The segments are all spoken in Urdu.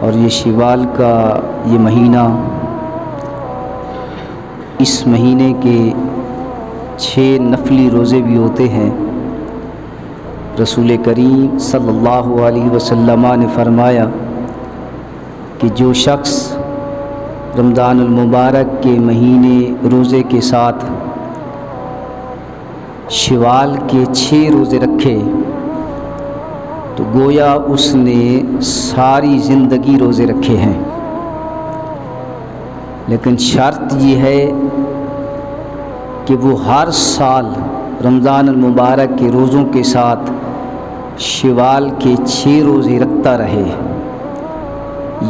اور یہ شوال کا یہ مہینہ، اس مہینے کے 6 نفلی روزے بھی ہوتے ہیں۔ رسول کریم صلی اللہ علیہ وسلم نے فرمایا کہ جو شخص رمضان المبارک کے مہینے روزے کے ساتھ شوال کے 6 روزے رکھے تو گویا اس نے ساری زندگی روزے رکھے ہیں، لیکن شرط یہ ہے کہ وہ ہر سال رمضان المبارک کے روزوں کے ساتھ شوال کے 6 روزے رکھتا رہے۔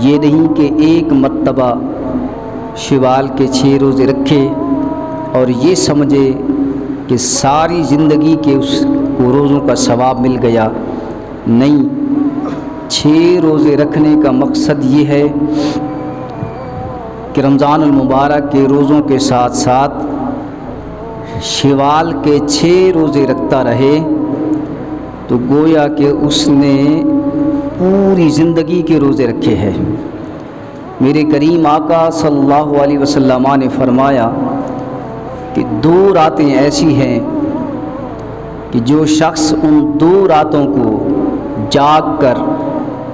یہ نہیں کہ ایک مرتبہ شوال کے 6 روزے رکھے اور یہ سمجھے کہ ساری زندگی کے اس کو روزوں کا ثواب مل گیا۔ نہیں، 6 روزے رکھنے کا مقصد یہ ہے کہ رمضان المبارک کے روزوں کے ساتھ ساتھ شوال کے 6 روزے رکھتا رہے تو گویا کہ اس نے پوری زندگی کے روزے رکھے ہیں۔ میرے کریم آقا صلی اللہ علیہ وسلم نے فرمایا کہ 2 راتیں ایسی ہیں کہ جو شخص ان 2 راتوں کو جاگ کر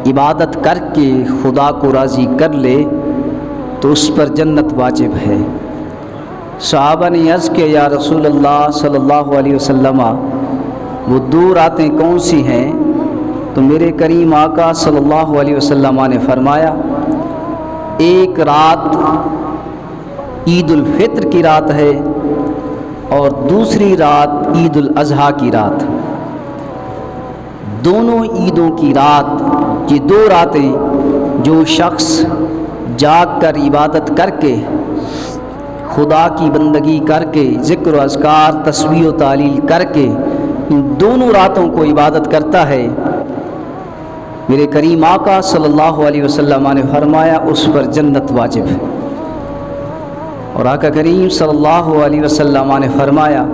عبادت کر کے خدا کو راضی کر لے تو اس پر جنت واجب ہے۔ صحابہ نے عرض کیا یا رسول اللہ صلی اللہ علیہ وسلم وہ 2 راتیں کون سی ہیں؟ تو میرے کریم آقا صلی اللہ علیہ وسلم نے فرمایا ایک رات عید الفطر کی رات ہے اور دوسری رات عید الاضحیٰ کی رات۔ دونوں عیدوں کی رات، یہ 2 راتیں جو شخص جاگ کر عبادت کر کے خدا کی بندگی کر کے ذکر و اذکار تسبیح و تعلیل کر کے ان دونوں راتوں کو عبادت کرتا ہے، میرے کریم آقا صلی اللہ علیہ وسلم نے فرمایا اس پر جنت واجب ہے۔ اور آقا کریم صلی اللہ علیہ وسلم نے فرمایا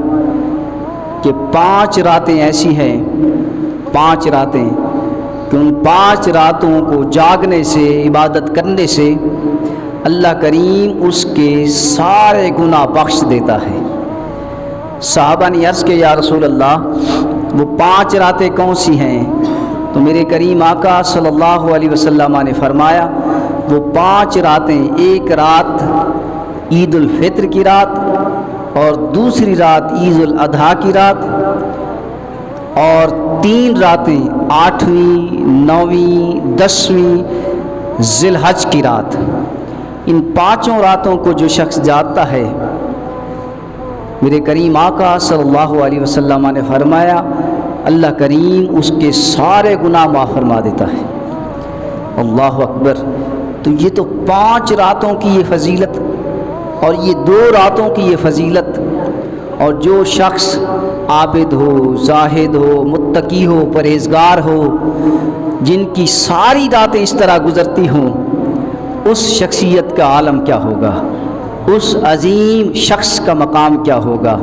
کہ 5 راتیں ایسی ہیں، 5 راتیں کہ ان 5 راتوں کو جاگنے سے عبادت کرنے سے اللہ کریم اس کے سارے گناہ بخش دیتا ہے۔ صحابہ نے عرض کیا یا رسول اللہ وہ 5 راتیں کون سی ہیں؟ تو میرے کریم آقا صلی اللہ علیہ وسلم نے فرمایا وہ 5 راتیں، ایک رات عید الفطر کی رات اور دوسری رات عید الاضحیٰ کی رات اور 3 راتیں 8ویں 9ویں 10ویں ذی الحج کی رات۔ ان 5 راتوں کو جو شخص جاگتا ہے، میرے کریم آقا صلی اللہ علیہ وسلم نے فرمایا اللہ کریم اس کے سارے گناہ معاف فرما دیتا ہے۔ اللہ اکبر! تو یہ تو 5 راتوں کی یہ فضیلت اور یہ 2 راتوں کی یہ فضیلت، اور جو شخص عابد ہو، زاہد ہو، متقی ہو، پرہیزگار ہو، جن کی ساری راتیں اس طرح گزرتی ہوں، اس شخصیت کا عالم کیا ہوگا، اس عظیم شخص کا مقام کیا ہوگا۔